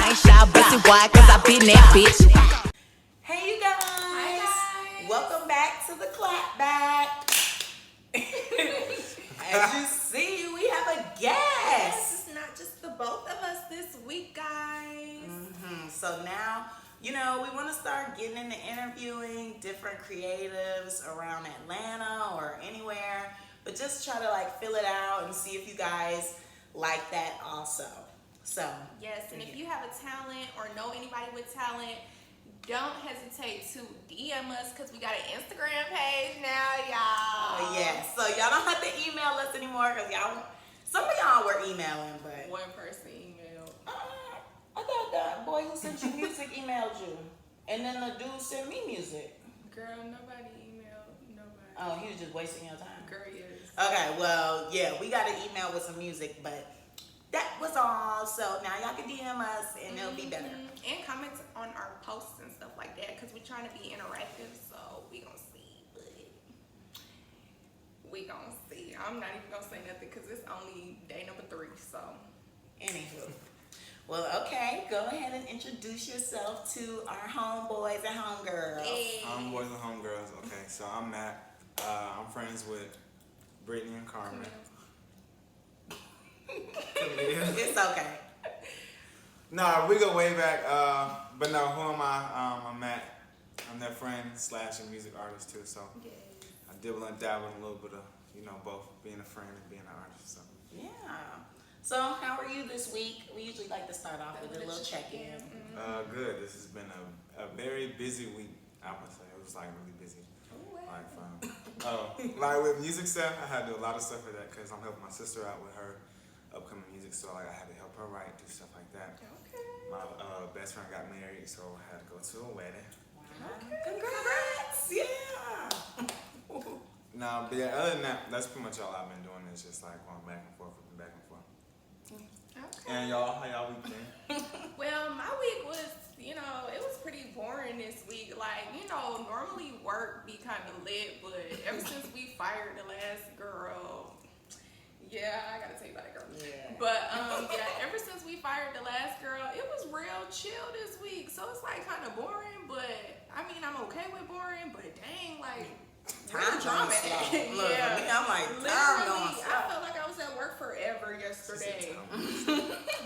ain't shy, bust it wide, cause I been that bitch. Hey you guys. Hi guys. Welcome back to the Clapback. As you see, we have a guest. Yes, it's not just the both of us this week, guys. So now, we want to start getting into interviewing different creatives around Atlanta or anywhere, but just try to fill it out and see if you guys like that also. So Yes, and if you have a talent or know anybody with talent, don't hesitate to DM us because we got an Instagram page now, y'all. Oh, yes. So y'all don't have to email us anymore because some of y'all were emailing, but One person emailed. I thought that boy who sent you music emailed you, and then the dude sent me music. Girl, nobody emailed. Nobody. Oh, he was just wasting your time. Girl, yes. Okay, well, yeah, we got an email with some music, but that was all. So now y'all can DM us, and it'll be better. And comment on our posts and stuff like that because we're trying to be interactive. So we gonna see, but we gonna see. I'm not even gonna say nothing because it's only day number 3. So Anywho. Well, okay, go ahead and introduce yourself to our homeboys and homegirls. hey. Boys and homegirls. Okay, so I'm Matt. I'm friends with Brittany and Carmen. It's okay. Nah, we go way back. But no, who am I? I'm Matt. I'm their friend / a music artist too. So Yes. I dibble and dabble in a little bit of both being a friend and being an artist. So Yeah. So how are you this week? We usually like to start off with a little check-in. good. This has been a very busy week. I would say it was really busy. Like with music stuff, I had to do a lot of stuff with that because I'm helping my sister out with her upcoming music. So I had to help her write, do stuff like that. Okay. My best friend got married, so I had to go to a wedding. Okay. Congrats! Yeah. No, but yeah, other than that, that's pretty much all I've been doing is just going back and forth. Okay. And y'all, how y'all week been? Well, my week was, it was pretty boring this week. Normally work be kind of lit, but ever since we fired the last girl, yeah, I gotta tell you about that girl. Yeah. But ever since we fired the last girl, it was real chill this week. So it's kind of boring, but I mean, I'm okay with boring, but dang, Time drama. going slow. Look, Yeah. for me, I'm time Literally, going slow. I felt like I was at work forever yesterday.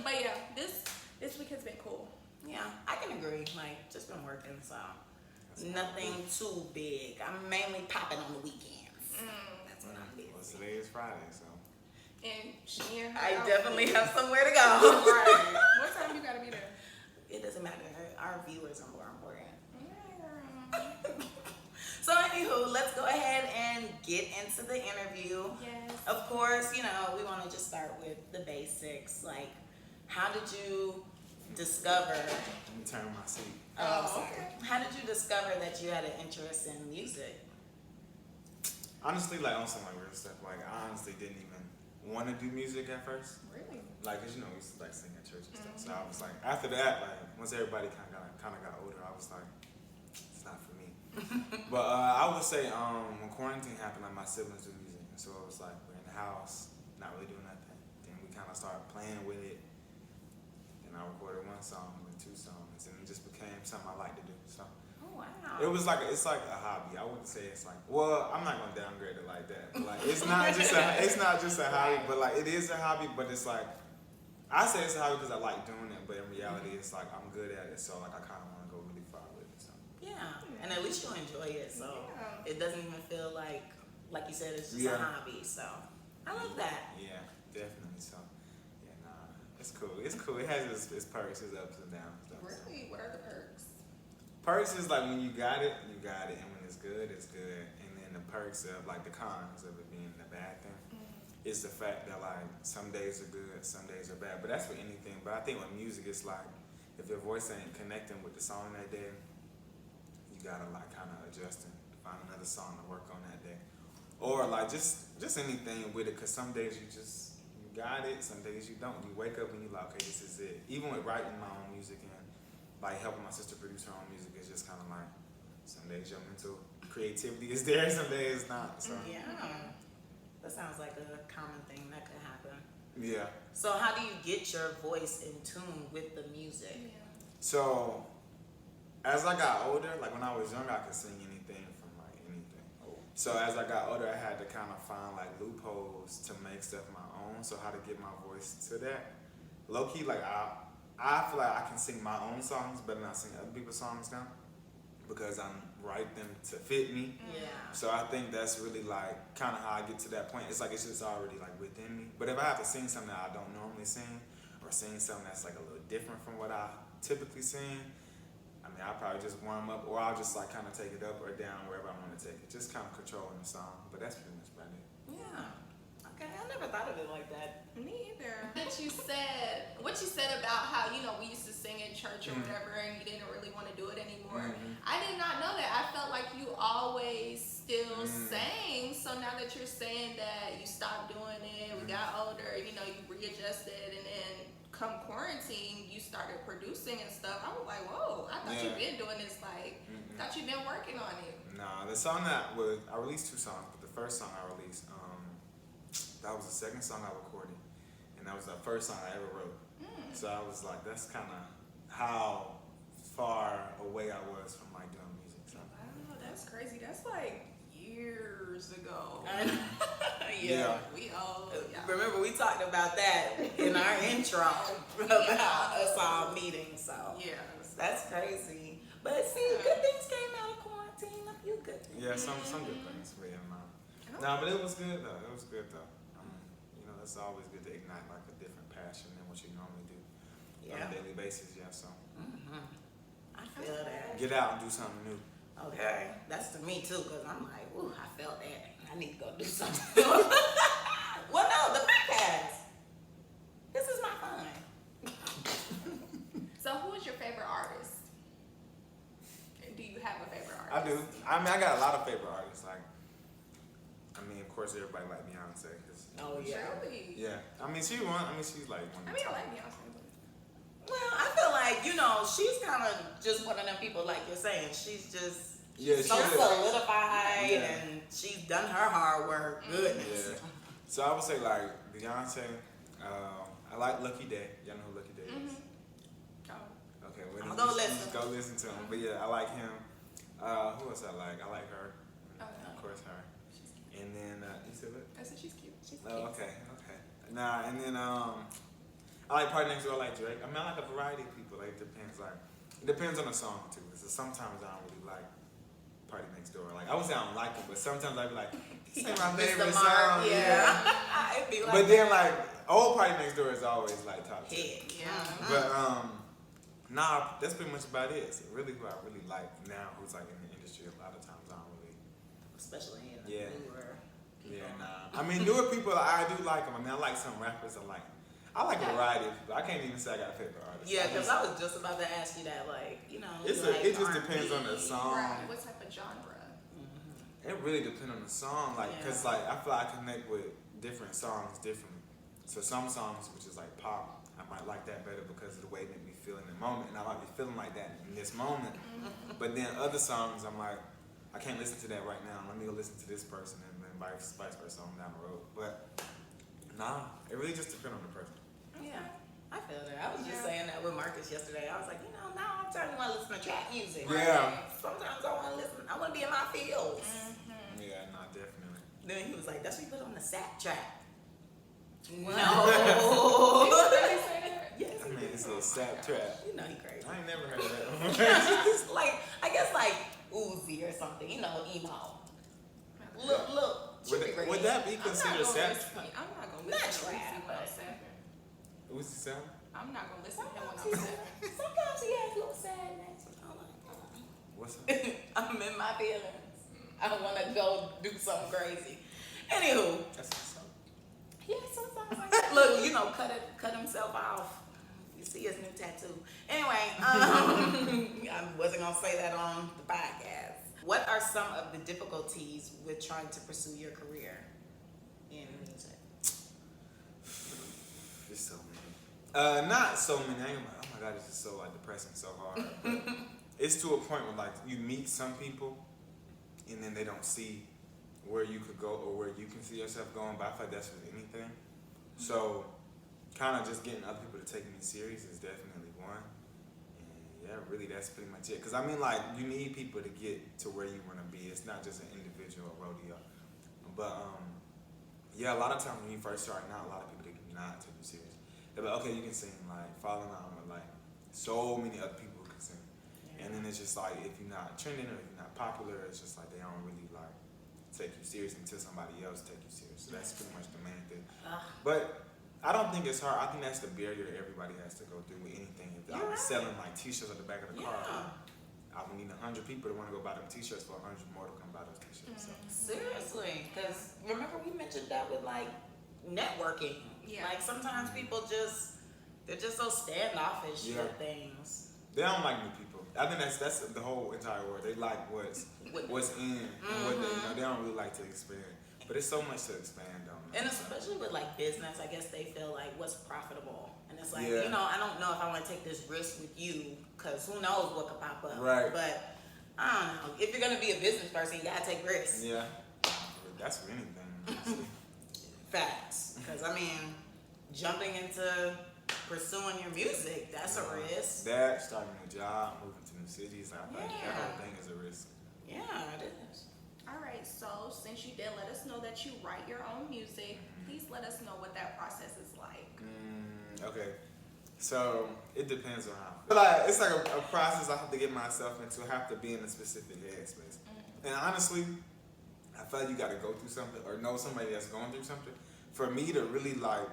But yeah, this week has been cool. Yeah, I can agree. Just been working, so nothing too big. I'm mainly popping on the weekends. That's when I'm busy. Well, today is Friday, so. And she and her I outfit. definitely have somewhere to go. Right. What time you gotta be there? It doesn't matter. Our viewers are more important. Yeah. So anywho, let's go ahead and get into the interview. Yes. Of course, we want to just start with the basics. How did you discover? Let me turn my seat. Oh, sorry. Okay. How did you discover that you had an interest in music? Honestly, on some real stuff, I honestly didn't even want to do music at first. Really? Cause we used to sing at church and stuff. So I was after that, once everybody kind of got older, I was it's not for me. But I would say when quarantine happened, my siblings do music, and so it was we're in the house, not really doing nothing. Then we kind of started playing with it. Then I recorded 1 song and 2 songs, and it just became something I like to do. So Oh wow. it was it's like a hobby. I wouldn't say it's well, I'm not gonna downgrade it like that. It's not just a hobby, but it is a hobby. But it's I say it's a hobby because I like doing it, but in reality, it's I'm good at it, so I kind of want to go really far with it. So. Yeah, and at least you enjoy it, so Yeah. it doesn't even feel like you said, it's just a hobby. So I love that. Yeah, definitely. So, yeah, it's cool. It's cool. It has its perks, its ups and downs. Really? What are the perks? Perks is when you got it, and when it's good, it's good. And then the perks of the cons of it being the bad thing is the fact that some days are good, some days are bad. But that's with anything. But I think with music, it's if your voice ain't connecting with the song that day, you gotta kind of adjust and find another song to work on that day. Or just anything with it, cause some days you got it, some days you don't. You wake up and you okay, this is it. Even with writing my own music and helping my sister produce her own music, it's just kind of some days your mental creativity is there, some days it's not. So Yeah, that sounds like a common thing that could happen. yeah. So how do you get your voice in tune with the music? Yeah. So as I got older, like when I was younger, I could sing anything from like anything. So as I got older, I had to kind of find like loopholes to make stuff my own. So how to get my voice to that. Low key, like I feel like I can sing my own songs better than I sing other people's songs now because I write them to fit me. Yeah. So I think that's really like kind of how I get to that point. It's like it's just already like within me. But if I have to sing something that I don't normally sing or sing something that's like a little different from what I typically sing, I mean, I'll probably just warm up or I'll just like kind of take it up or down wherever I want to take it. Just kind of controlling the song. But that's pretty much about it. Yeah. Okay, I never thought of it like that. Me either. What you said about how, you know, we used to sing in church or whatever and you didn't really want to do it anymore. I did not know that. I felt like you always still sang. So now that you're saying that you stopped doing it, we got older, you know, you readjusted, and then come quarantine, you started producing and stuff. I was like, whoa, I thought you've been doing this, like, thought you've been working on it. Nah, the song I released 2 songs, but the first song I released, that was the second song I recorded, and that was the first song I ever wrote. So I was like, that's kind of how far away I was from like doing music. So. Wow, that's crazy. That's like years ago. Yeah. We all. Yeah. Remember, we talked about that in our intro about us all meeting. So Yeah. that's crazy. But see, good things came out of quarantine. A few good things. Yeah, some good things. But yeah, nah, but it was good though. It was good though. You know, it's always good to ignite like a different passion than what you normally do on a daily basis. Yeah, so I feel that. get out and do something new. Okay, that's to me too, because I'm like, ooh, I felt that. I need to go do something. Well, no, the podcast. This is my fun. So, who is your favorite artist? Do you have a favorite artist? I do. I mean, I got a lot of favorite artists. Like, I mean, of course, everybody like Beyonce. Cause, Oh yeah. Really? yeah. I mean, she's like one. I mean, I like Beyonce. Well, I feel like, you know, she's kind of just one of them people, like you're saying. She's just so solidified, and she's done her hard work. Goodness. Yeah. So I would say like Beyonce. I like Lucky Day. Y'all know who Lucky Day is? Oh. Okay, well, I'ma go listen. Just go listen to him. But yeah, I like him. Who else I like? I like her. Okay. Of course, her. And then you said what? I said she's cute. She's cute. Oh, okay. Nah, and then I like Party Next Door. I like Drake. I mean, I like a variety of people. Like, it depends on the song too. So sometimes I don't really like Party Next Door. Like, I would say I don't like it, but sometimes I be like, this ain't my favorite song. Yeah. It'd be like But then like old Party Next Door is always like top 10. yeah. But nah, that's pretty much about it. So really, who I really like now, who's like in the industry, a lot of times I don't really. Especially in Yeah. newer people. Yeah, nah. I mean, newer people, I do like them. I mean, I like some rappers. I like a variety of people. I can't even say I got a favorite artist. Yeah, because I was just about to ask you that, like, you know, It just depends on the song. Right. What type of genre? It really depends on the song, like, cause like I feel like I connect with different songs differently. So some songs, which is like pop, I might like that better because of the way it made me feel in the moment, and I might be feeling like that in this moment. But then other songs, I'm like, I can't listen to that right now. Let me go listen to this person, and then vice versa on down the road. But nah, it really just depends on the person. Yeah, I feel that. I was just saying that with Marcus yesterday. I was like, you know, now I'm starting to want to listen to trap music. Yeah. Sometimes I want to listen. I want to be in my feels. Yeah, nah, definitely. Then he was like, that's what you put on the sack track. Did No. you really say that? Yes, I mean, it's a sap trap. you know he crazy. I ain't never heard of that. It's like, I guess like Uzi or something, you know, emo. Look. Would that be considered sap trap? I'm not gonna Not listen to trap, Uzi when I'm but- sapping. What's the sound? I'm not gonna listen to him when I'm sapping. Sometimes he has little sadness. I'm like, What's that? I'm in my feelings. I want to go do something crazy. Anywho, That's what's up. yeah, sometimes like that. Look, you know, cut himself off. You see his new tattoo. Anyway, I wasn't gonna say that on the podcast. What are some of the difficulties with trying to pursue your career in music? There's so many. Not so many. I ain't like, oh my god, this is so like depressing, so hard. But it's to a point where like you meet some people, and then they don't see where you could go or where you can see yourself going. But I feel like that's with anything. So, kind of just getting other people to take me serious is definitely one. And really that's pretty much it. Cause I mean, like, you need people to get to where you want to be. It's not just an individual rodeo. But yeah, a lot of times when you first start out, a lot of people they do not take you serious. They're like, okay, you can sing, like, Falling On, but like so many other people can sing. And then it's just like, if you're not trending or if you're not popular, it's just like they don't really like take you serious until somebody else take you serious. So that's pretty much the main thing. But I don't think it's hard. I think that's the barrier everybody has to go through with anything. If I was selling like t-shirts at the back of the car, I would need 100 people to want to go buy them t-shirts for 100 more to come buy those t-shirts. So. Seriously, because remember we mentioned that with like networking. Yeah. Like sometimes people they're just so standoffish with things. They don't like new people. I think that's the whole entire word. They like what's in and what they don't really like to expand. But it's so much to expand on. And especially with like business, I guess they feel like what's profitable. And it's like, you know, I don't know if I want to take this risk with you because who knows what could pop up. Right. But I don't know. If you're going to be a business person, you got to take risks. Yeah. That's for anything. Facts. Because I mean, jumping into pursuing your music, that's a risk. That, starting a job, moving to new cities, I think that whole thing is a risk. Yeah, it is. All right, so since you did let us know that you write your own music, please let us know what that process is like. Okay, so it depends on how. Like, it's like a process I have to get myself into. I have to be in a specific headspace. And honestly, I feel like you got to go through something or know somebody that's going through something for me to really like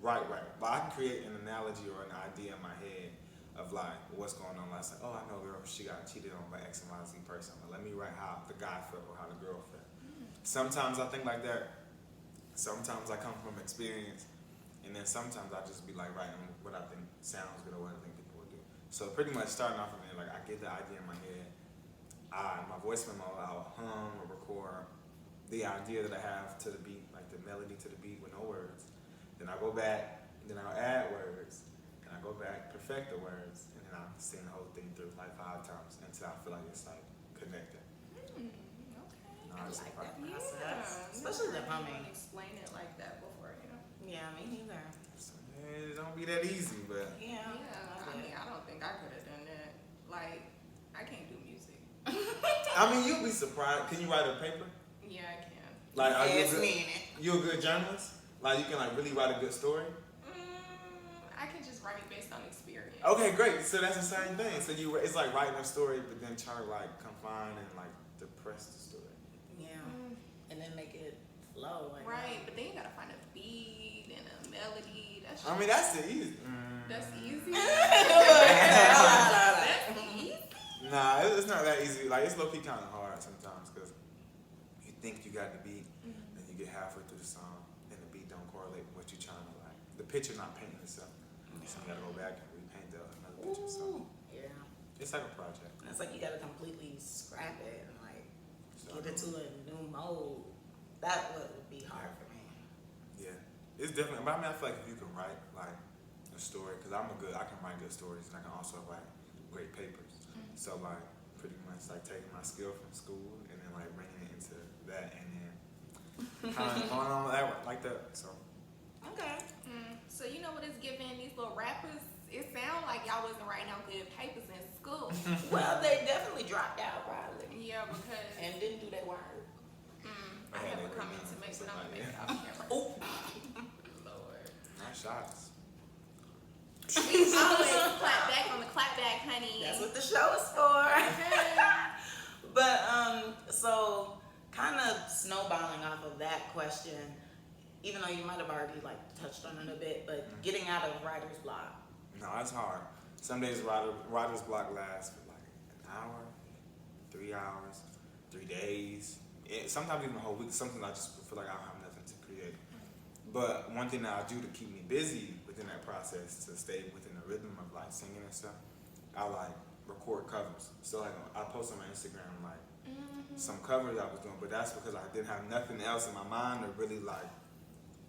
write. Like I can create an analogy or an idea in my head of like what's going on. Like, oh, I know a girl, she got cheated on by X and Y, Z person. But let me write how the guy felt or how the girl felt. Sometimes I think like that. Sometimes I come from experience. And then sometimes I just be like writing what I think sounds good or what I think people would do. So pretty much starting off from there, like I get the idea in my head. My voice memo, I'll hum or record the idea that I have to the beat, like the melody to the beat with no words. Then I go back, then I'll add words. And I go back, perfect the words, and then I'll sing the whole thing through like 5 times until I feel like it's like connected. Okay. I like that Yeah. process. Especially the humming. Explain it like that before, you know? Yeah, me neither. So, it don't be that easy, but Yeah. I mean, I don't think I could have done that. Like, I can't do music. I mean, you'll be surprised. Can you write a paper? Yeah, I can. Like, are you a It's good, me in it. you a good journalist? Like, you can like really write a good story? I can just write based on experience. Okay, great. So that's the same thing. So it's like writing a story, but then trying to like confine and like depress the story. Yeah. And then make it flow. Like Right, but then you gotta find a beat and a melody. That's I mean, that's the easy. That's easy. That's That's easy. Nah, it's not that easy. Like, it's low-key kind of hard sometimes because you think you got the beat, and you get halfway through the song, and the beat don't correlate with what you're trying to like. The picture not painting itself. So you gotta go back and repaint another picture. So Yeah. it's like a project. And it's like you gotta completely scrap it and like get it to a new mode. That would be hard for me. Yeah, it's definitely. But I mean, I feel like if you can write like a story, because I can write good stories, and I can also write great papers. So like, pretty much like taking my skill from school and then like bringing it into that, and then kind of going on like that. So Okay. So you know what it's giving these little rappers? It sounds like y'all wasn't writing out good papers in school. Well, they definitely dropped out probably. Yeah, because And didn't do their work. I have a comment to make, but I'm gonna make it off camera. Oh. Lord. nice shots. We always clap back on the clapback, honey. That's what the show is for. But so kind of snowballing off of that question, even though you might have already like touched on it a bit, but getting out of writer's block. No, it's hard. Some days writer's block lasts for like an hour, 3 hours, 3 days. Sometimes even a whole week. Sometimes I just feel like I don't have nothing to create. But one thing that I do to keep me busy within that process, to stay within the rhythm of like singing and stuff, I like record covers. So like I post on my Instagram like some covers I was doing, but that's because I didn't have nothing else in my mind to really like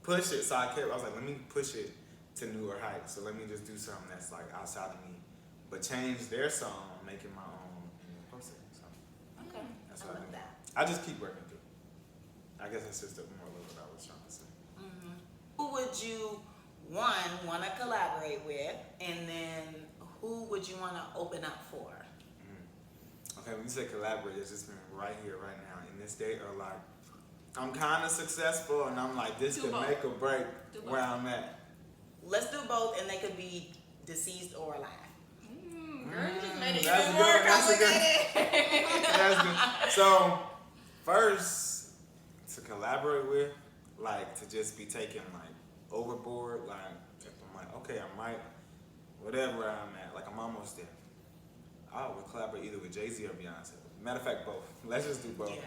push it. So I was like, let me push it to newer heights. So let me just do something that's like outside of me, but change their song, make it my own, and then post it. So Okay. that's I what I love do. that. I just keep working through. I guess that's just more or less what I was trying to say. Who would you want to collaborate with, and then who would you want to open up for? Okay, when you say collaborate, it's just been right here, right now, in this day, or like, I'm kind of successful, and I'm like, this could make or break where I'm at. Let's do both, and they could be deceased or alive. Girl, you just made it That's even good, more that's a good- complicated. That's good. So, first, to collaborate with, like, to just be taken, like, overboard, like, if I'm like, okay, I might, whatever I'm at, like, I'm almost there. I would collaborate either with Jay-Z or Beyonce. Matter of fact, both. Let's just do both. Yeah.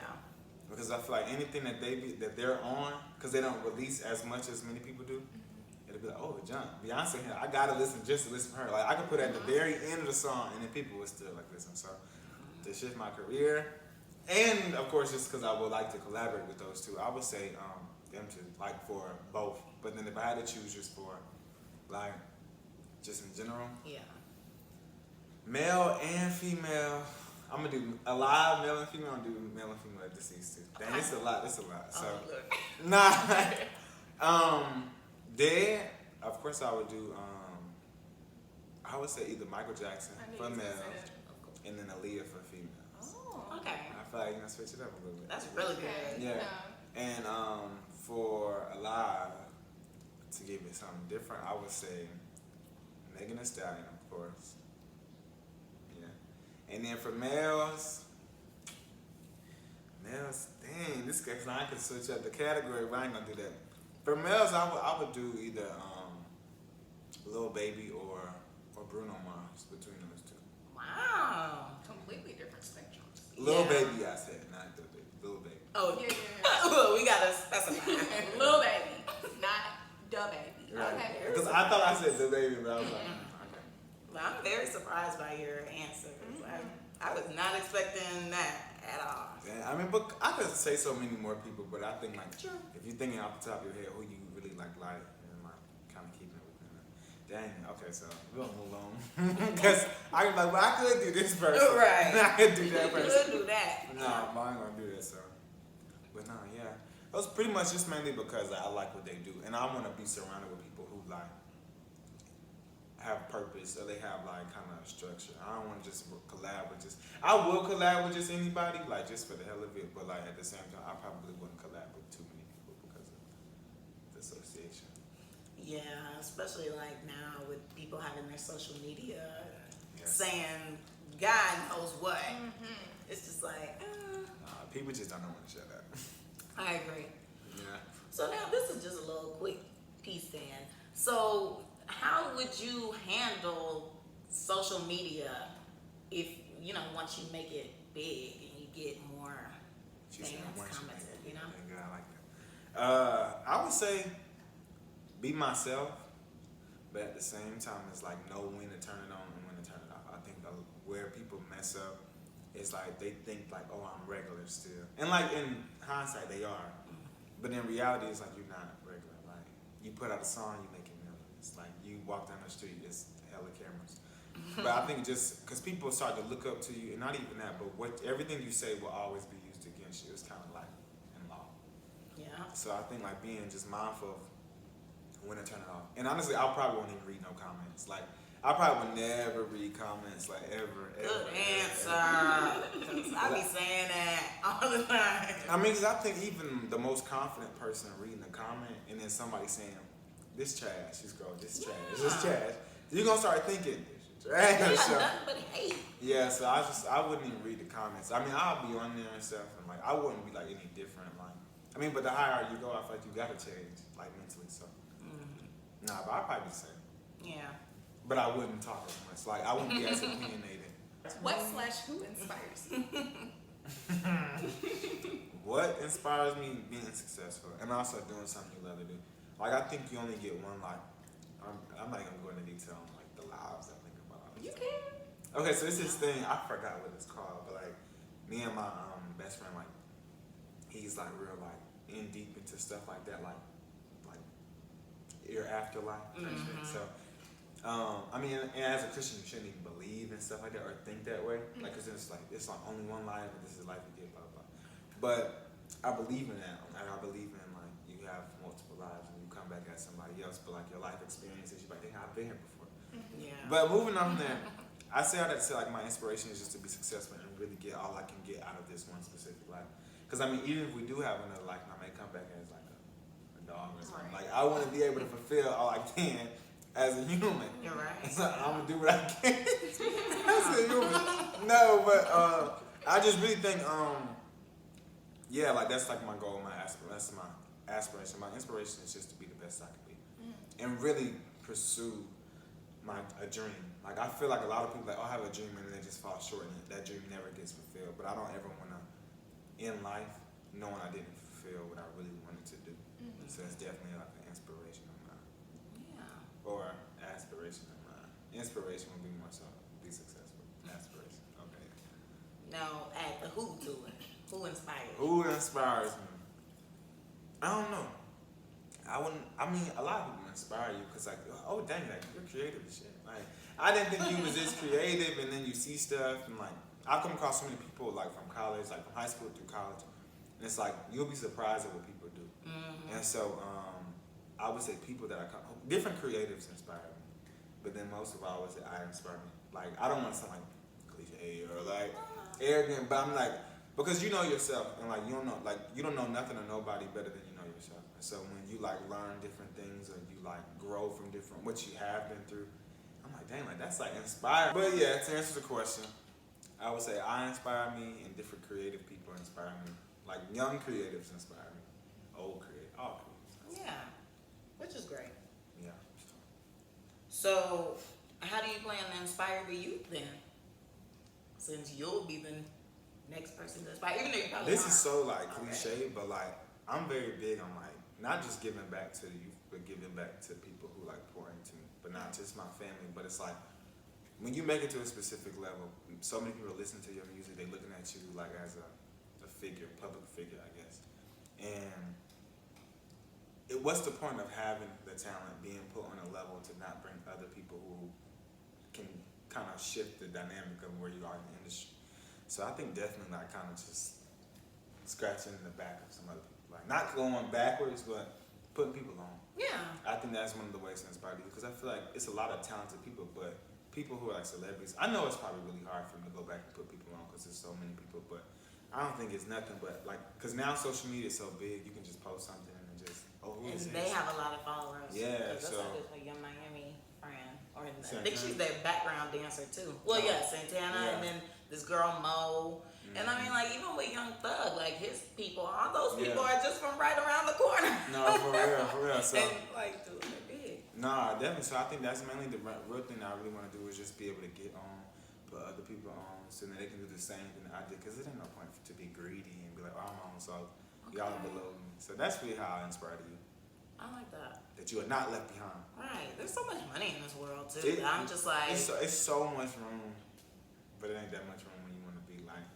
Because I feel like anything that they're on, because they don't release as much as many people do, it'll be like, oh, Beyonce here, I gotta listen just to listen to her. Like, I could put it at the very end of the song, and then people would still like listen. So, to shift my career, and of course, just because I would like to collaborate with those two, I would say them two, like for both. But then if I had to choose just for, like, just in general, Yeah. male and female. I'm gonna do alive, male and female. I'm gonna do male and female deceased too. Dang, it's a lot. It's a lot. So, dead. Of course, I would do. I would say either Michael Jackson for males, and then Aaliyah for females. Oh, Okay. I feel like you're gonna switch it up a little bit. That's really good. Yeah. And for alive, to give it something different, I would say Megan Thee Stallion, of course. And then for males, dang, this guy, I could switch up the category, but I ain't gonna do that. For males, I would do either Lil Baby or Bruno Mars, between those two. Wow. completely different spectrums. Lil Yeah. Baby, I said, not Lil Baby. Lil Baby. Oh, Yeah. well, we gotta specify. Little baby, not the baby. Right. Okay. Because I thought I said Lil Baby, but I was like, okay. Well, I'm very surprised by your answer. I was not expecting that at all. Yeah, I mean, but I could say so many more people, but I think like Sure. if you're thinking off the top of your head who you really like, and like kind of keeping it within that. Dang. Okay, so we'll move on because I was like, well, I could do this person, Right. I could do that You person. could do that. No, but I ain't gonna do that. So, but no, yeah, it was pretty much just mainly because I like what they do, and I want to be surrounded with people who like have purpose or they have like kind of structure. I don't want to just collab with just. I will collab with just anybody, like just for the hell of it. But like at the same time, I probably wouldn't collab with too many people because of the association. Yeah, especially like now with people having their social media Yes. saying God knows what. It's just like, People just don't know when to shut up. I agree. Yeah. So now this is just a little quick piece then. So how would you handle social media if, once you make it big and you get more She said things once you commented, make it, yeah, I like that. I would say be myself, but at the same time, it's like know when to turn it on and when to turn it off. I think where people mess up is like they think like, oh, I'm regular still, and like in hindsight they are, but in reality it's like you're not regular. Like you put out a song, you make it millions. Like you walk down the street, it's hella cameras. But I think just because people start to look up to you, and not even that, but everything you say will always be used against you. It's kind of like in law. Yeah. So I think like being just mindful of when to turn it off. And honestly, I probably won't even read no comments. Like I probably would never read comments like ever. Good answer. 'Cause I be saying that all the time. I mean, 'cause I think even the most confident person reading a comment and then somebody saying, "This trash," you scroll, "This trash, this trash," you're gonna start thinking, "This trash." They got So, nothing but hate. yeah, so I wouldn't even read the comments. I mean, I'll be on there and stuff, and like I wouldn't be like any different. Like, I mean, but the higher you go, I feel like you gotta change, like mentally. So, nah, but I'd probably be the same. Yeah. But I wouldn't talk as much. Like I wouldn't be as opinionated. What/who inspires you? What inspires me being successful and also doing something you love to do. Like I think you only get one life. I'm not gonna go into detail on like the lives I think about. You can. Okay, so it's this thing, I forgot what it's called, but like me and my best friend, like he's like real like in deep into stuff like that, like your afterlife type shit. So I mean, and as a Christian, you shouldn't even believe in stuff like that or think that way. Like, cause it's like only one life, and this is the life you get, blah blah. But I believe in that, and I believe in like you have multiple lives, and you come back as somebody else. But like your life experiences, you're like, hey, I've been here before. Yeah. But moving on there, I say all that to say like my inspiration is just to be successful and really get all I can get out of this one specific life. Because I mean, even if we do have another life, I may come back as like a dog or something. Right. Like I want to be able to fulfill all I can as a human. You're right. So I'm gonna do what I can as a human. No, but I just really think yeah, like that's like my goal, that's my aspiration. My inspiration is just to be the best I can be, and really pursue a dream. Like I feel like a lot of people like, oh, I have a dream, and then they just fall short, and that dream never gets fulfilled. But I don't ever want to end life knowing I didn't fulfill what I really wanted to do. So it's definitely like an inspiration of mine, Yeah. or aspiration of mine. Inspiration would be more so be successful. Aspiration, okay. Now add the who to it. Who inspired you? Who inspires me? I don't know. I mean, a lot of people inspire you because like, oh dang, like you're creative and shit. Like I didn't think you was this creative, and then you see stuff, and like I've come across so many people like from college, like from high school through college, and it's like you'll be surprised at what people do. And so I would say people that different creatives inspire me, but then most of all, I would say I inspire me. Like I don't want to sound like cliche or like arrogant, but I'm like, because you know yourself, and like you don't know nothing or nobody better than you know yourself. And so when you like learn different things, or you like grow from what you have been through, I'm like, dang, like that's like inspiring. But yeah, to answer the question, I would say I inspire me, and different creative people inspire me. Like young creatives inspire me, old creatives, all creatives. Yeah. Which is great. Yeah. So how do you plan to inspire the youth then? Since you'll be the next person to inspire, even though you probably This aren't. is so like Okay. cliche, but like I'm very big on like not just giving back to the youth, but giving back to people who like pour into me, but not just my family. But it's like when you make it to a specific level, so many people listen to your music, they looking at you like as a figure, public figure, I guess. And what's the point of having the talent being put on a level to not bring other people who can kind of shift the dynamic of where you are in the industry? So I think definitely like kind of just scratching the back of some other people, like not going backwards, but putting people on. Yeah. I think that's one of the ways to inspire you, because I feel like it's a lot of talented people, but people who are like celebrities, I know it's probably really hard for them to go back and put people on because there's so many people, but I don't think it's nothing but like, because now social media is so big, you can just post something and just, oh, who And is they this? have a lot of followers. Yeah, 'Cause that's so- like this with your Miami friend, or I Santana? think she's their background dancer too. Well, Oh. yeah, Santana, Yeah. and then this girl Mo. And I mean, like even with Young Thug, like his people, all those people Yeah. are just from right around the corner. No, for real. So And like, dude, they're big. nah, definitely. So I think that's mainly the real thing I really want to do is just be able to get on, put other people on, so that they can do the same thing that I did. Because there ain't no point to be greedy and be like, oh, I'm on, so y'all are below me. So that's really how I inspired you, I like that. that you are not left behind. Right. There's so much money in this world too. It- I'm just like, It's so much room, but it ain't that much room when you want to be like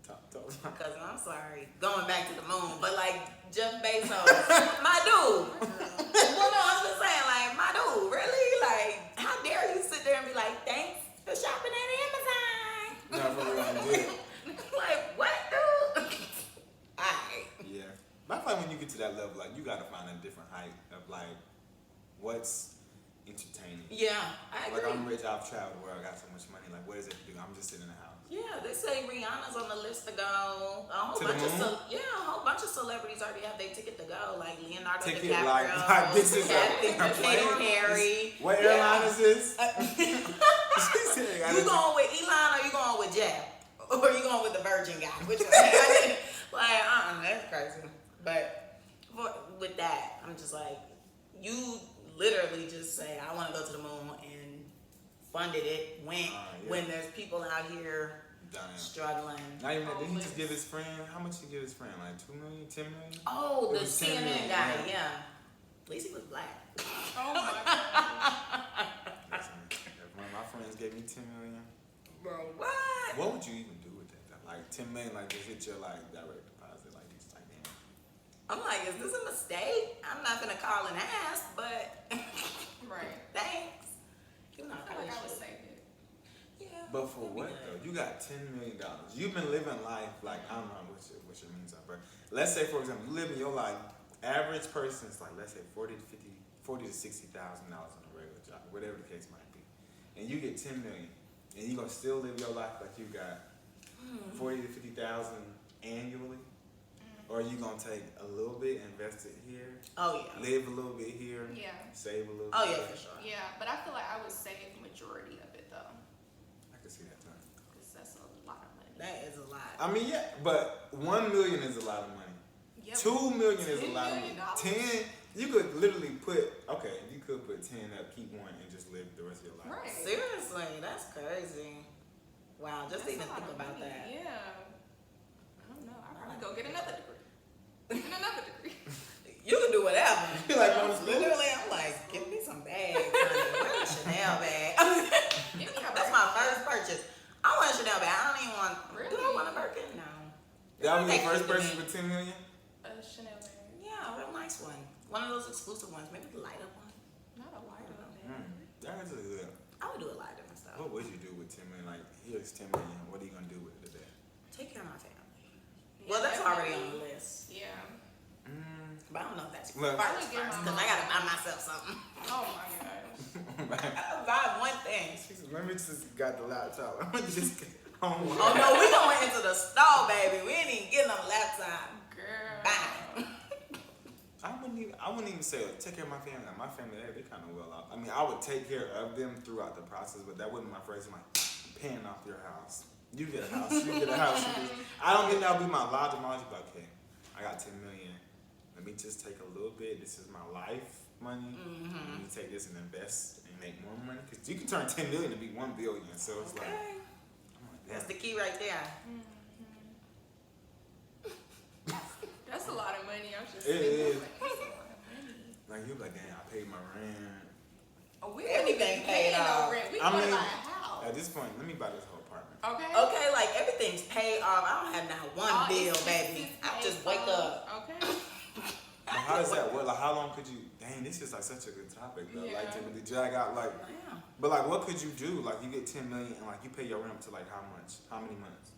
top. because I'm sorry, going back to the moon, but like Jeff Bezos, my dude. Well, no, I'm just saying, like, my dude, really? Like, how dare you sit there and be like, thanks for shopping at Amazon? No, for real, I did. Like, what, dude? Alright. Yeah, but I feel like when you get to that level, like you gotta find a different height of like what's entertaining. Yeah, I Like agree. I'm rich, I've traveled the world, I got so much money. Like what is it to do? I'm just sitting in the house. Yeah, they say Rihanna's on the list to go. A whole To the bunch of moon? a whole bunch of celebrities already have their ticket to go. Like Leonardo Ticket, DiCaprio, like this is Katy a plane? Perry. What Yeah. airline is this? She said, I You just- going with Elon or you going with Jeff? Or you going with the Virgin guy? Which one? Like, that's crazy. But with that, I'm just like, you literally just say, I want to go to the moon and funded it, went Yeah. when there's people out here Damn. struggling. Not even that. Did he just give his friend? How much did he give his friend? Like 2 million, 10 million? Oh, It the was 10 CNN million, guy, yeah. yeah. At least he was black. Oh my god. Listen, if one of my friends gave me 10 million, Bro, what? what would you even do with that? Like 10 million, like just hit your like direct deposit, like just like damn. I'm like, is this a mistake? I'm not gonna call and ask, but Right. thanks. You know, I feel like I would save it. Yeah. But for that'd be what good. though? You got $10 million. You've been living life like I don't know what your means are, but let's say for example, you live in your life. Average person's like let's say $40,000 to $60,000 on a regular job, whatever the case might be. and you get 10 million, and you gonna still live your life like you got 40 to 50,000 annually, or you gonna take a little bit, invest it here, live a little bit here, save a little bit. Oh yeah, for sure. Yeah, but I feel like I would save majority of it though. I can see that too. Because that's a lot of money. That is a lot. I mean, yeah, but 1 million is a lot of money. Yep. 2 million is a $10 lot of million. money. 10, you could literally you could put 10 up, keep one, and just live the rest of your life. Right. Seriously, that's crazy. Wow, just That's even a lot think of about money. that. Yeah. I don't know. I'd probably go get another degree. Get another degree. You can do whatever. You like going to school? Literally, I'm like, give me some bags, honey. Where's a Chanel bag? Give me a That's my first purchase. I want a Chanel bag. I don't even want. Really? Do I want a Birkin? No. That was your Thank first you, purchase Denise. for 10 million? A Chanel bag. Yeah, a real nice one. One of those exclusive ones. Maybe the light up one. Not a lighter bag. That is a good. I would do a light up and stuff. What would you do with 10 million? Like, here's 10 million. What are you gonna do with it today? Take care of my family. Yeah, Well, that's already on definitely. the list. Yeah. But I don't know if that's Look. first, Give my because I gotta buy myself something. Oh my gosh. I'll buy one thing. She said, let me just got the laptop. I'm just Oh no, we going into the store, baby. We ain't even getting on the laptop. Girl. Bye. I wouldn't even say take care of my family. My family, they kind of well off. I mean, I would take care of them throughout the process, but that wasn't my phrase. I'm like, paying off your house. You get a house. You get a house. I don't think that would be my logic. My logic, okay, I got 10 million. Let me just take a little bit. This is my life money. Let me take this and invest and make more money. Because you can turn 10 million to be 1 billion. So it's like, Okay. I'm like, That's damn. the key right there. That's a lot of money. I was just It thinking, is. like, that's a lot of money. Like, you're like, damn, I paid my rent. Oh, we Everything ain't paid paying no off. rent. We I going to mean, buy a house. At this point, let me buy this whole apartment. Okay. Okay, like everything's paid off. I don't have not one All bill, expenses baby. I paid just wake for. up. Okay. But how does that work? Like, how long could you? Dang, this is like such a good topic though. Like to Yeah. really drag out, like, Wow. but like, what could you do? Like, you get 10 million and like you pay your rent up to like how much? How many months?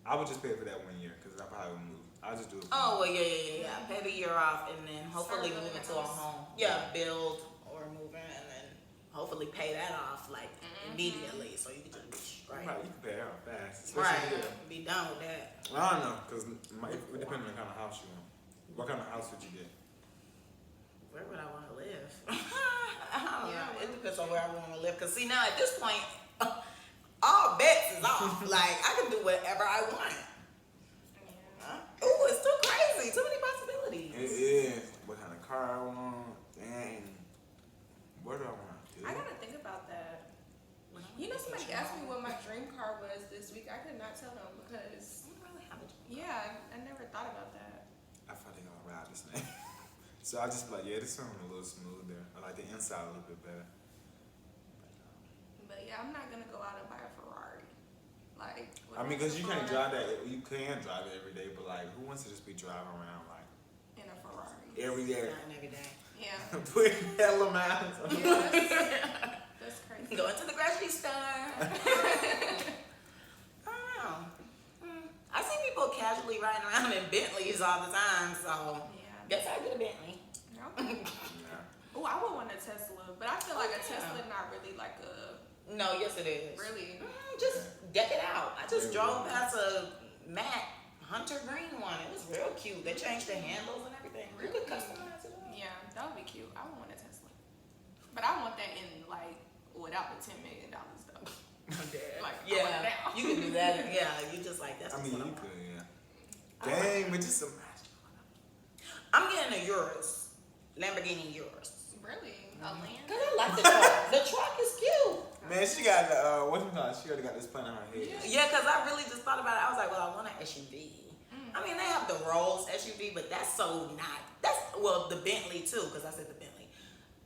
I would just pay for that 1 year because I probably would move. I'll just do it. Oh well, yeah. Pay the year off and then hopefully Start move building into a a house. home. Yeah, build or move in and then hopefully pay that off like immediately, so you can just Right. right. You can pay it out fast. Right. Especially here. Be done with that. I don't know because it depends on the kind of house you want. What kind of house would you get? Where would I want to live? I don't Yeah. know. It depends on where I want to live. Cause see now at this point, all bets is off. Like I can do whatever I want. Yeah. Ooh, it's too crazy. Too many possibilities. It is. What kind of car I want? Dang. What do I want to do? I gotta think about that. You know, somebody asked me what my dream car was this week. I could not tell them because, I don't really have a dream. yeah, I never thought about that. I thought they gonna ride this thing. So I just be like, yeah, this one a little smoother. I like the inside a little bit better. But yeah, I'm not gonna go out and buy a Ferrari. Like, I mean, because you can't drive that. You can drive it every day, but like, who wants to just be driving around like in a Ferrari. every day, Not every day. Yeah. putting hella miles on it? That's crazy. Go into the grocery store. I don't know. I see people casually riding around in Bentleys all the time, so Yeah. guess I'll get a Bentley. Yeah. Oh, I would want a Tesla, but I feel like a Tesla not really like a No, yes it is. really. Just deck it out. I just Yeah, drove really. past a matte hunter green one. It was real cute. They changed the handles and everything. You could customize it. Yeah, that would be cute. I would want a Tesla, but I want that in like without the $10 million though. Like, I Yeah, want it now. you can do that. Yeah, you just like that's. I just mean, what you I want. could, yeah. Dang, but just imagine. I'm getting a Urus, Lamborghini Urus. Really, a land. Cause I like the truck. The truck is cute. Man, she got what's it called? She already got this plan on her head. Yeah, cause I really just thought about it. I was like, well, I want an SUV. I mean, they have the Rolls SUV, but that's so not. That's well, the Bentley too, cause I said the Bentley.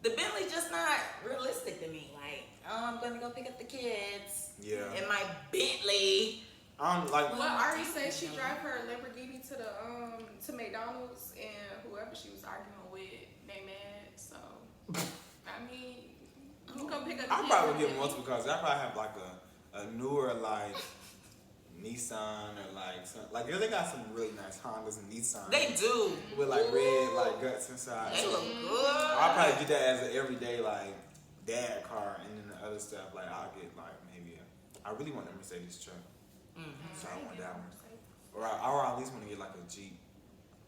The Bentley just not realistic to me. Like, oh, I'm gonna go pick up the kids. Yeah. In my Bentley. Like. Well, Ari said she drive her Lamborghini to the to McDonald's, and whoever she was arguing with, they mad. So, I mean, who gonna pick up? The I kids probably and get pick- multiple cars. I probably have like a newer like Nissan or like some, like they got some really nice Hondas and Nissans. They do. with like red like guts inside. They So look good. I'll probably get that as an everyday like dad car, and then the other stuff, like I'll get like maybe I really want a Mercedes truck, so I want that one. Or I at least want to get like a Jeep,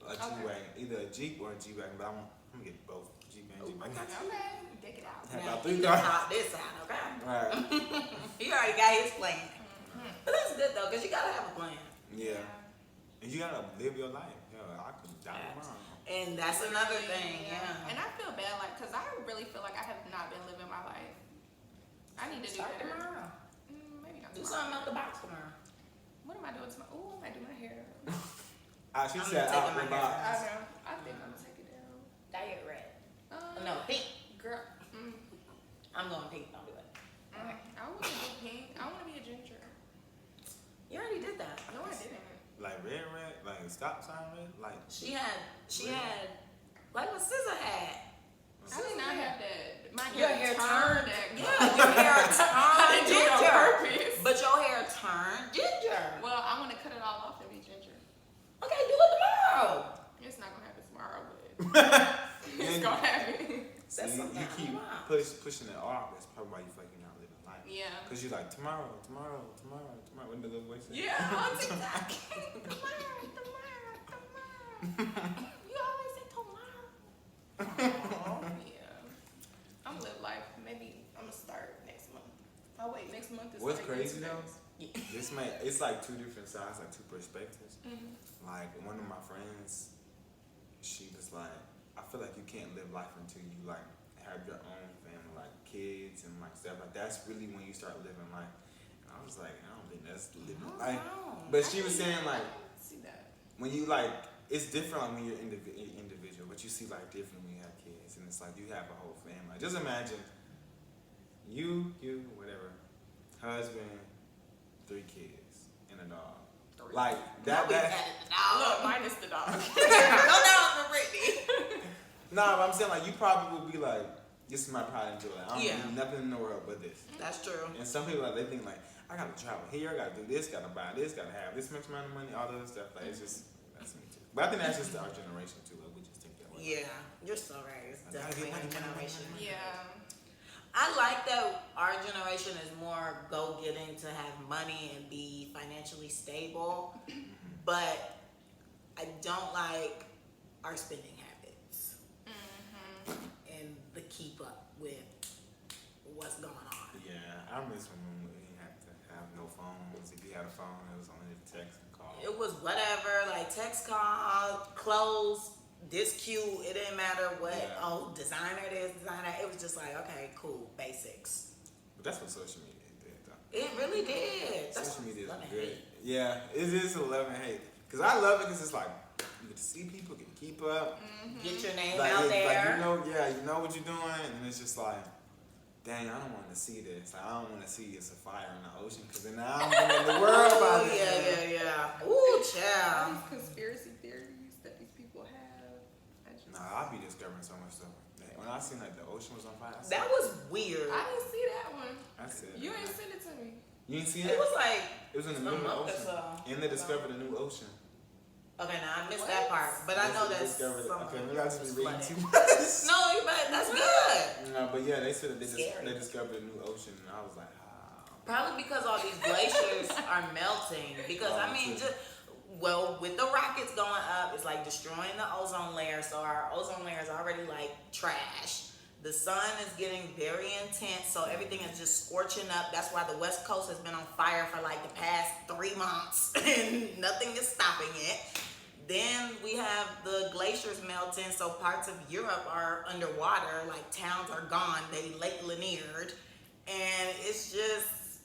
G-Wagon, either a Jeep or a G-Wagon, but I'm gonna get both Jeep and G-Wagon. Okay, take it out. Have Now, about 3 he cars. thought this out, okay? Right. He already got his plan. But that's good though, because you gotta have a plan. Yeah. And you gotta live your life. Yo, I could die tomorrow. And that's another thing, yeah. And I feel bad, like, because I really feel like I have not been living my life. I need to do Start better. tomorrow. Maybe not Do tomorrow. something out the box tomorrow. What am I doing tomorrow? Oh, I might do my hair. She I'm said taking out my the hair box. I know. I think I'm gonna take it down. Dye it red. Um, No, pink. Girl. I'm going pink. Don't do it. I want to do pink. I want to be a ginger. You already did that. No, I didn't. Like red, like stop sign red, like. She had like what SZA had. I did not have that. My Your hair hair turned turned. that. Yeah, your hair I turned didn't do it on ginger. purpose. But your hair turned ginger. Well, I want to cut it all off and be ginger. Okay, do it tomorrow. It's not gonna happen tomorrow, but And it's gonna happen. That's see, something you keep wow. pushing it off. That's probably why you feel like you're not living life. Yeah. Cause you're like tomorrow. When the little voice say? Yeah, on TikTok. Tomorrow. You always say tomorrow. Yeah. I'm gonna live life. Maybe I'm gonna start next month. Oh wait, next month is What's like crazy next though? days. It's like 2 different sides, like 2 perspectives. Mhm. Like one of my friends, she was like, I feel like you can't live life until you like have your own family, like kids and like stuff. Like that's really when you start living life. And I was like, I don't think that's living life. But she was saying like, See that? when you like, it's different like when you're individual, but you see like different when you have kids, and it's like you have a whole family. Just imagine you, whatever, husband, 3 kids, and a dog. Like that. Look, minus the dog. No dog for Brittany. Nah, but I'm saying like you probably will be like, this is my pride and joy. I don't Yeah. do nothing in the world but this. That's true. And some people like they think like, I gotta travel here, I gotta do this, gotta buy this, gotta have this much amount of money, all that other stuff. Like it's just that's me too. But I think that's just our generation too. Like we just think that way. Yeah, you're so right. It's definitely our generation. Yeah. I like that our generation is more go-getting to have money and be financially stable, but I don't like our spending habits and the keep up with what's going on. Yeah, I miss when we didn't have to have no phones. If you had a phone, it was only the text and call. It was whatever, like text, call, clothes, this cute. It didn't matter what. Yeah. Oh, designer this, designer that. It was just like, okay, cool, basics. But that's what social media did though. It really did. That's Social media love is and good. hate. Yeah, it is a love and hate. Cause I love it because it's like you get to see people, get to keep up. Get your name Like, out it's there. like you know what you're doing, and it's just like, dang, I don't want to see this. Like, I don't want to see it's a fire in the ocean, because then now I'm thinking the world about Oh, it. yeah. Ooh, All child. these conspiracy theories that these people have. I just, Nah, I'll be discovering so much stuff. When I seen like the ocean was on fire, I said, That was weird. I didn't see that one. I said, You ain't sent it to me. You ain't seen It it? was like, It was in the a middle of the month or ocean, so. and they discovered a new ocean. Okay, now I missed that part, but I know that's Discovered it. something. Okay, maybe I just was be reading flooded. too much. No, but that's good. No, but yeah, they said that Scary. they discovered a new ocean, and I was like, Probably because all these glaciers are melting. Because I mean, with the rockets going up, it's like destroying the ozone layer. So our ozone layer is already like trash. The sun is getting very intense, so everything is just scorching up. That's why the West Coast has been on fire for like the past 3 months, and nothing is stopping it. Then we have the glaciers melting, so parts of Europe are underwater, like towns are gone, they Lake Lanier'd, and it's just,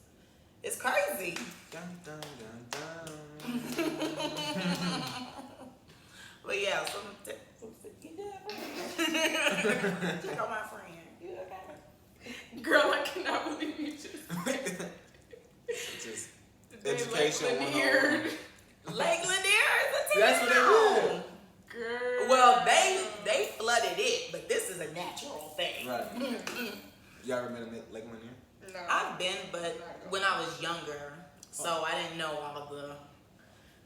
it's crazy. dun dun dun dun. But yeah, you good? Check out my friend. You okay? Girl, I cannot believe you just Just They education like 101. Lake Lanier is a That's what they town. want. Girl. Well, they flooded it, but this is a natural thing. Right. Y'all ever been to Lake Lanier? No. I've been, but when I was younger, so I didn't know all of the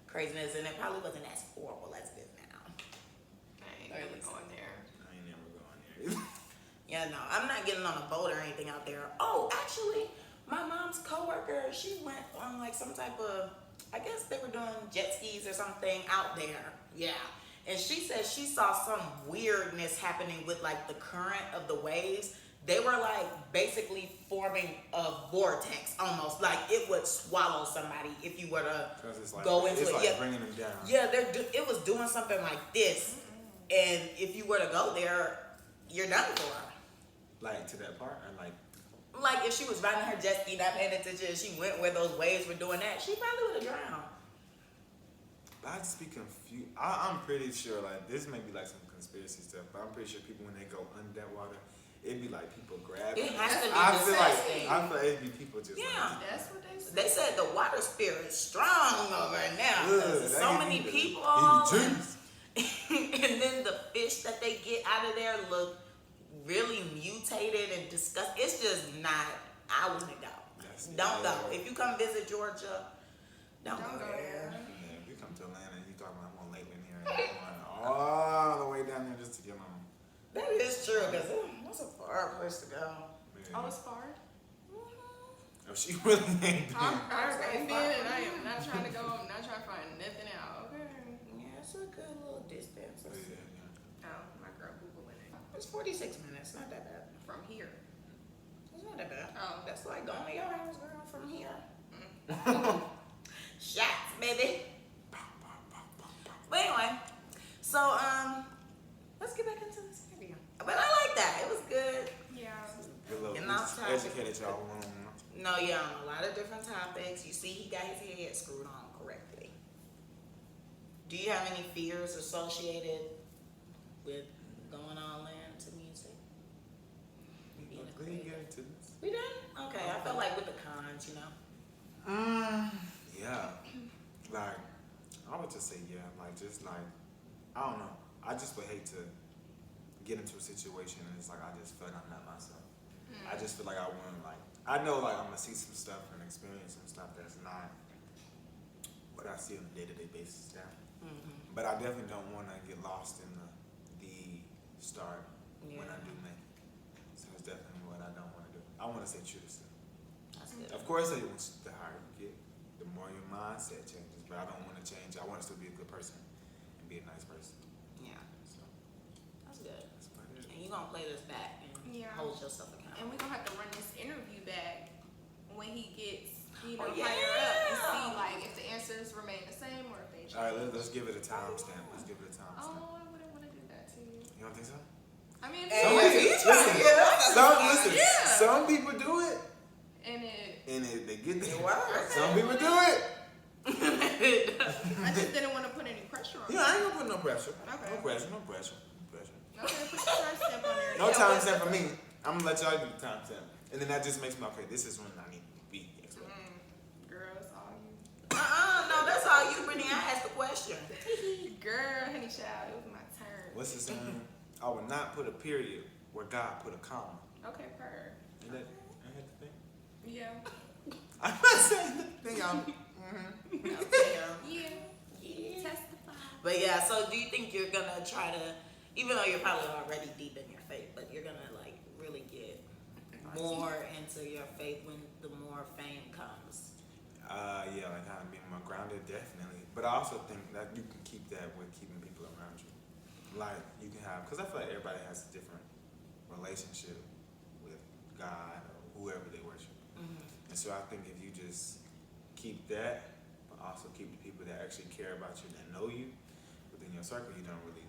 craziness, and it probably wasn't as horrible as it is now. I ain't never going there. I ain't never going there either. Yeah, no, I'm not getting on a boat or anything out there. Oh, actually, my mom's coworker, she went on like some type of, I guess they were doing jet skis or something out there. Yeah. And she said she saw some weirdness happening with like the current of the waves. They were like basically forming a vortex almost, like it would swallow somebody if you were to like, go into it's it. like Yeah, bringing them down. yeah, it was doing something like this, and if you were to go there, you're done for. Like to that part, or like if she was riding her jet ski, not paying attention, she went where those waves were doing that, she probably would have drowned. I'd just be confused. I'm pretty sure, like, this may be like some conspiracy stuff, but I'm pretty sure people, when they go under that water, it'd be like people grabbing. It has to be I feel like disgusting. it'd be people just. Yeah. That's what they said. They said the water spirit's strong over now. There's so many people. And then the fish that they get out of there look really mutated and disgusting. It's just not, I wouldn't go. Don't go. If you come visit Georgia, don't go there. Yeah, if you come to Atlanta and you talking about I'm on Lake Lanier and you're going all the way down there just to get home. That is true, because that's a far place to go. Yeah. Oh, it's far? Oh, she really ain't been. I'm been, and I am not trying to go. I'm not trying to find nothing out. Okay. Yeah, it's a good little distance. Yeah. Oh, my girl Googling it. It's 46 minutes, not that bad. From here. It's not that bad. Oh. That's like going to your house, girl, from here. Shots, baby. But anyway, so let's get back into this interview. But I like that. It was good. Yeah. Good little Getting off topic. educated y'all one-on-one. No, yeah, on a lot of different topics. You see, he got his head screwed on correctly. Do you have any fears associated with going on land to music? Being a We didn't creator? get into this. We did? Okay, I felt like with the cons, you know. Yeah. Like, I would just say yeah. Like, just like, I don't know. I just would hate to get into a situation and it's like I just feel like I'm not myself. I just feel like I wouldn't like. I know like I'm gonna see some stuff and experience some stuff that's not what I see on a day-to-day basis now. But I definitely don't want to get lost in the start when I do make it. So it's definitely what I don't want to do. I want to stay true to stuff. That's good. Of course, the higher you get, the more your mindset changes. But I don't want to change. I want to still be a good person and be a nice person. Yeah, So that's good. that's about it. And you're going to play this back and hold yourself accountable. And we're going to have to run this interview back when he gets, Oh, higher up and see, like, if the answers remain the same or if they change. All right, let's give it a timestamp. Let's give it a timestamp. Oh, I wouldn't want to do that to you. You don't think so? I mean, Some people do it, and they get there. It works. Some people do it. I just didn't want to put any pressure on Yeah, I ain't gonna put no pressure. Okay. No pressure. No pressure. Okay, put the timestamp on there. No timestamp for me. I'm gonna let y'all do the timestamp, and then that just makes me okay. This is when I need to be. Girl, it's all you. No, that's all you, Brittany. I asked the question. Girl, honey child, it was my turn. What's the saying? I will not put a period where God put a comma. Okay, per. Ain't that the thing? Yeah. I'm not saying the thing. Yeah. Testify. But yeah, so do you think you're gonna try to, even though you're probably already deep in your faith, but you're gonna like really get more into your faith when the more fame comes? Yeah, like kind of being more grounded, definitely. But I also think that you can keep that with keeping people around you. Like you can have, because I feel like everybody has a different relationship with God or whoever they worship. And so I think if you just keep that, but also keep the people that actually care about you, that know you within your circle, you don't really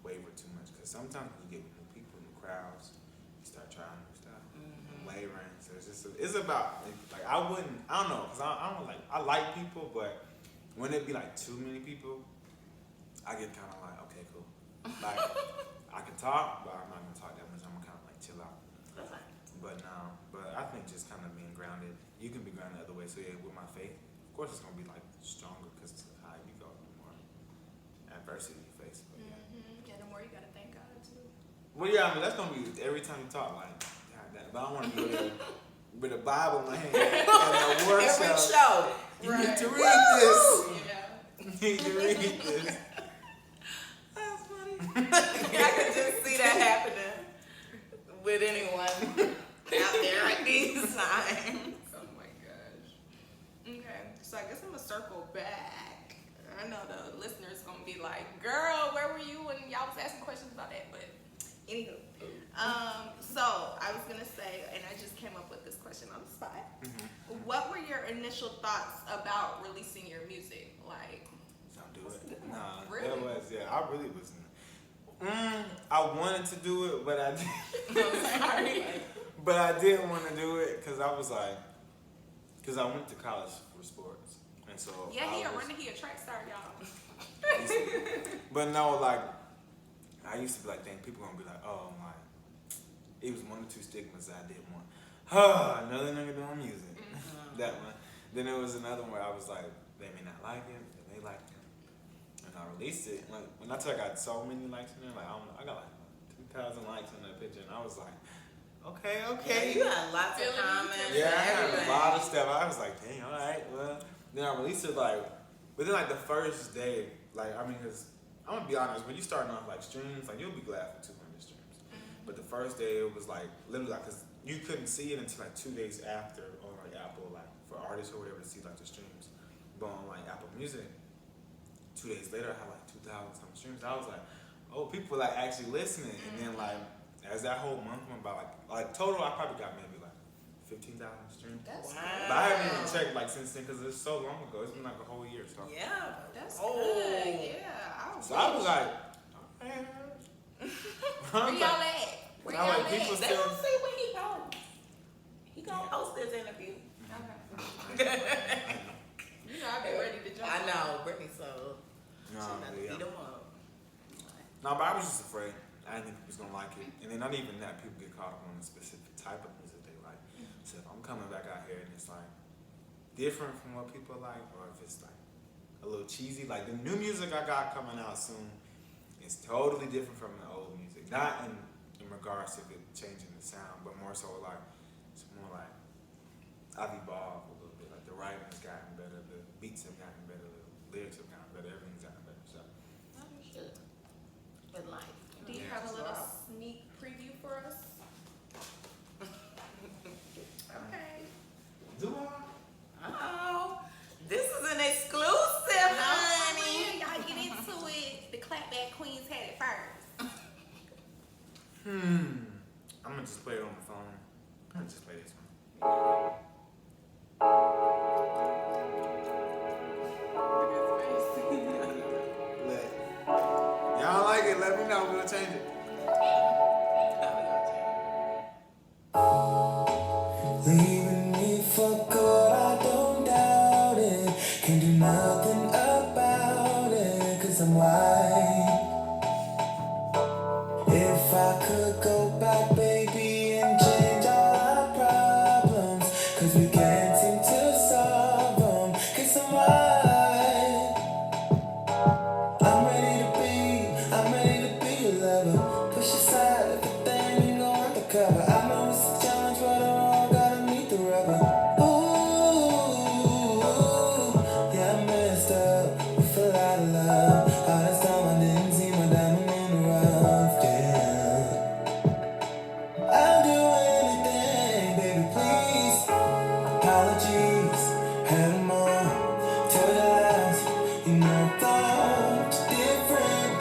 waver too much. Because sometimes when you get with new people, new crowds, you start trying new stuff, wavering. So it's just, it's about, like, I don't know, because I don't like, I like people, but when it be like too many people, I get kind of like, okay, cool. Like, I can talk, but I'm not going to talk that much. I'm going to kind of like chill out. That's fine. But I think just kind of being grounded, you can be grounded other ways. So yeah, with my faith, of course it's gonna be like stronger because the higher you go, the more adversity you face. But yeah. Yeah, the more you gotta thank God too. Well, yeah, I mean that's gonna be every time you talk, like, God, that. But I want to be there with a Bible in my hand and a workshop. Every show. You need to read this. Yeah. You need to read this. That's funny. I could just see that happening with anyone out there at these times. Oh my gosh. Okay, so I guess I'm gonna circle back. I know the listeners gonna be like, "Girl, where were you when y'all was asking questions about that?" But anywho, so I was gonna say, and I just came up with this question on the spot. Mm-hmm. What were your initial thoughts about releasing your music? Like, Don't do it. Nah, Really? that was I really wasn't. I wanted to do it, but I sorry. but I didn't want to do it because I was like, because I went to college for sports, and so Yeah, he I a was- runner, he a track star, y'all. But no, like I used to be like, dang, people gonna be like, oh my. It was one or two stigmas that I didn't want. Another nigga doing music. That one. Then there was another one where I was like, they may not like it, they may like it. And I released it. Like when I tell you I got so many likes in there, like I don't know, I got like 2,000 likes on that picture, and I was like, okay. Yeah, you had lots of Feeling comments. Yeah, I and had a everything. lot of stuff. I was like, dang, all right, well. Then I released it like, within like the first day, like, I mean, because I'm gonna be honest, when you starting off like streams, like you'll be glad for 200 streams. But the first day it was like, literally like, cause you couldn't see it until like 2 days after on like Apple, like for artists or whatever to see like the streams. But on like Apple Music, 2 days later I had like 2,000 some streams. I was like, oh, people were like actually listening. And then like, as that whole month went by, like total, I probably got maybe like 15,000 streams. That's Wow. But I haven't even checked like since then because it's so long ago. It's been like a whole year. So, Yeah. That's Oh. good. Yeah. so I was like, okay. Where y'all at? Where Now, y'all like, people at? They don't see when he goes. He gonna post this interview. Okay. You know, I've been ready to jump. I on. know, Brittany, so No, she about to yeah. beat him up. No, but I was just afraid. I didn't think people was gonna like it. And then not even that, people get caught up on a specific type of music they like. So if I'm coming back out here and it's like different from what people like, or if it's like a little cheesy, like the new music I got coming out soon is totally different from the old music. Not in regards to it changing the sound, but more so like it's more like I've evolved a little bit. Like the writing has gotten better, the beats have gotten better, the lyrics have gotten better, everything's gotten better. So Understood. In life. Do you have a little sneak preview for us? Okay. do I? Oh, this is an exclusive, honey. Y'all get into it. The Clapback Queens had it first. I'm gonna just play it on the phone. I'm gonna just play this one. Y'all like it? Let me know. We'll change it. Leaving me for good, I don't doubt it. Can do nothing about it, 'cause I'm white. If I could go back, baby, and change all our problems, 'cause we can't seem to solve them, 'cause I'm white. I'm ready to be your lover. Push aside everything you know I'm the cover. I know it's a challenge, but I'm all gotta meet the rubber. Ooh, yeah, I messed up with a lot of love. Hardest time I didn't see my diamond in the rough, yeah. I'll do anything, baby, please. Apologies, had them all. Tell your lies, you know I thought you different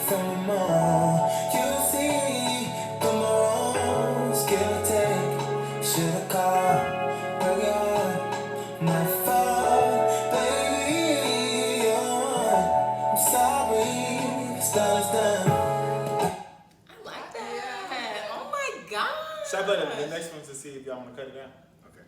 from them all. You see, through my wrongs, give or take. Should've called, broke your heart, my fault, baby. You're one. I'm sorry, it's done, it's done. I like that. Oh my gosh. Should I play the next one to see if y'all want to cut it down? Okay.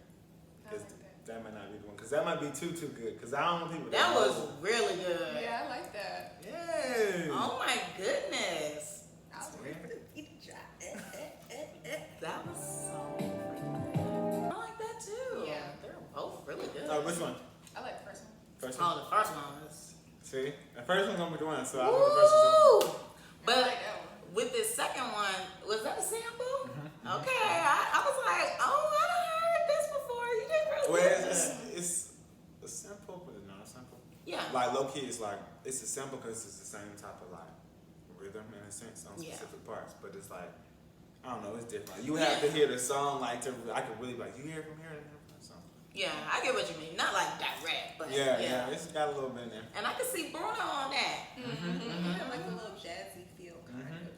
'Cause that might not be the one. Because that might be too good. Because I don't want people to That was know. really good. Yeah, I like that. Yay. Oh my goodness. I was ready to eat a drop. That was so freaking good. I like that too. Yeah. They're both really good. Which one? I like the first one. First one? Oh, the first one was. See? The first one's gonna be the one, so I know the first one's Woo! I But like that one. with this second one, was that a sample? Mm-hmm. Okay, I was like, oh, I done heard this before. You did really Well, good. it's a sample, but it's not a sample. Yeah. Like low key, it's like it's a sample because it's the same type of like rhythm in a sense on Yeah. specific parts, but it's like I don't know, it's different. You have to hear the song I could really like. You hear it from here. Yeah, I get what you mean. Not like direct, but Yeah, it's got a little bit in there. And I can see Bruno on that. Yeah, like a little jazzy feel kind of.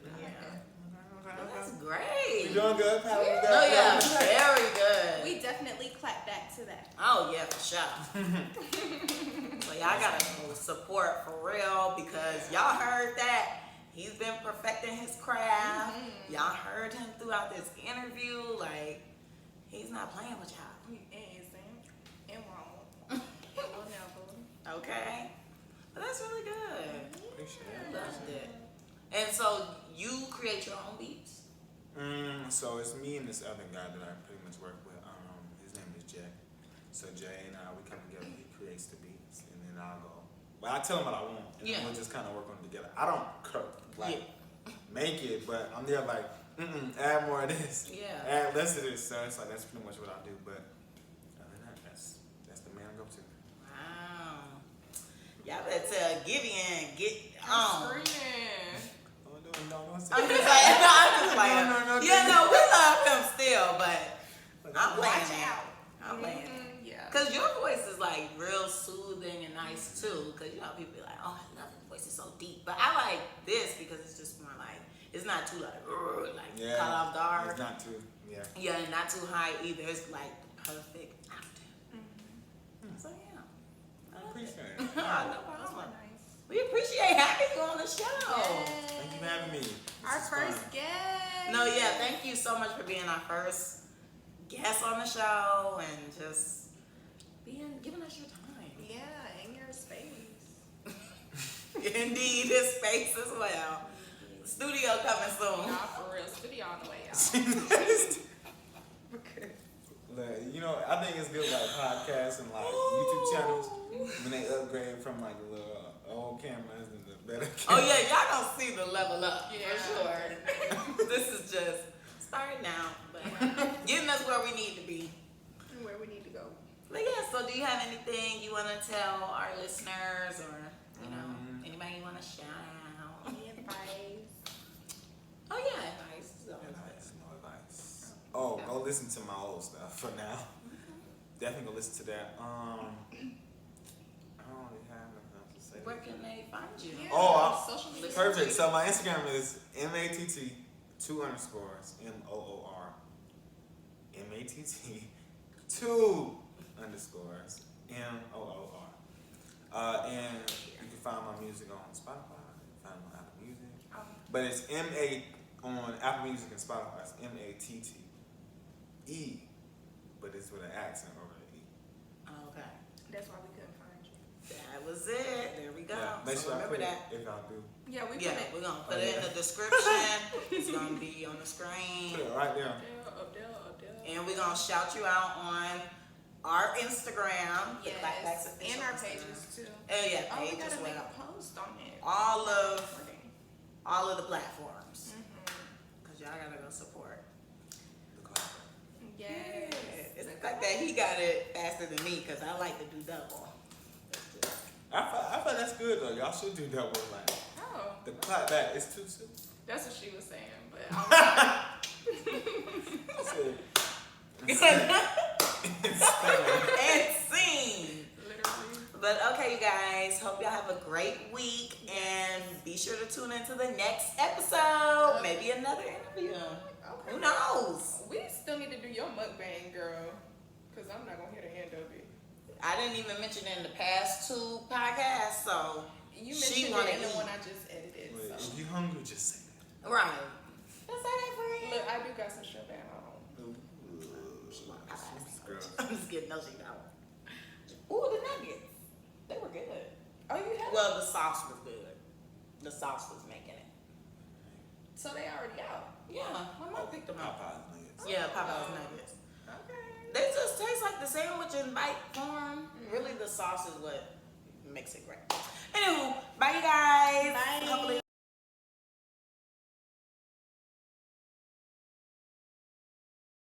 Well, that's great. You doing good, Pal? Oh yeah, very good. We definitely clap back to that. Oh yeah, for sure. So y'all gotta support for real because y'all heard that. He's been perfecting his craft. Y'all heard him throughout this interview. Like, he's not playing with y'all. He isn't and won't. It will never. Okay? But that's really good. Appreciate I loved it. And so you create your own beats? So it's me and this other guy that I pretty much work with. His name is Jay. So Jay and I, we come together. He creates the beats, and then I'll go. Well, I tell him what I want, and then we'll just kind of work on it together. I don't make it, but I'm there like, add more of this. Yeah. Add less of this. So it's like that's pretty much what I do. But other than that, that's the man I go to. Wow. Y'all better tell Gideon, get I'm on. screaming. I'm just like, No. yeah, no, we love him still, but I'm playing Watch it. out. I'm playing it. Yeah. Cause your voice is like real soothing and nice too. Cause you know people be like, oh, I love his voice, it's so deep. But I like this because it's just more like it's not too like caught off guard. It's not too and not too high either. It's like the perfect octave. So yeah, I appreciate it. no problem. Nice. We appreciate having you on the show. Thank you for having me. Our first guest. No, yeah, thank you so much for being our first guest on the show and just giving us your time. Yeah, in your space. Indeed, his space as well. Studio coming soon. Nah, for real. Studio on the way out. Okay. Like, you know, I think it's good like podcasts and like YouTube channels when they upgrade from like the little old cameras and the better cameras. Oh yeah, y'all don't see the level up Yeah. for sure. This is just starting out, but getting us where we need to be. Where we need to go. But yeah, so do you have anything you want to tell our listeners or, you know, anybody you want to shout out? Any advice? Oh yeah, advice. No advice. Oh, go listen to my old stuff for now. Definitely go listen to that. I don't really have nothing else to say. Where can they find you? Yeah. Oh, Social media. perfect. So my Instagram is MATT 2 underscores MOOR MATT 2 underscores MOOR. And you can find my music on Spotify. You can find it on Apple Music. But it's on Apple Music and Spotify. It's MATTE, but it's with an accent over the E. Okay. That's why we couldn't find you. That was it. There we go. Yeah, make So sure I remember put it that. if y'all do. Yeah, we Yeah, put it. we're going to put it in the description. It's going to be on the screen. Put it right there. Up there. And we're going to shout you out on our Instagram. the Yes. Clapback's official And our Instagram. pages too. Oh, yeah, Oh, we page gotta as make well. a post on it. All of the platforms. Because y'all got to go support. The Clapback. Yes. It's the fact that he got it faster than me because I like to do double. I thought that's good though. Y'all should do double like Oh, the Clapback is too soon. that's what she was saying, but I And scene. literally. But okay, you guys. Hope y'all have a great week and be sure to tune into the next episode. Maybe another interview. Okay. Who knows? We still need to do your mukbang, girl, because I'm not gonna hear the end of it. I didn't even mention it in the past 2 podcasts, so You she mentioned wanna it in the eat. one I just edited. Wait, So. if you hungry, just say that. right. Let's say that for real. Look, I do got some sugar at home. Girl. I'm just kidding. No, she don't. Ooh, the nuggets. They were good. Oh, you have? Well, the sauce was good. The sauce was making it. So they already out. Yeah, my mom picked them up. Popeye's nuggets. Yeah, Popeye's nuggets. Okay. They just taste like the sandwich in bite form. Really, the sauce is what makes it great. Anywho, bye you guys. Bye. Hopefully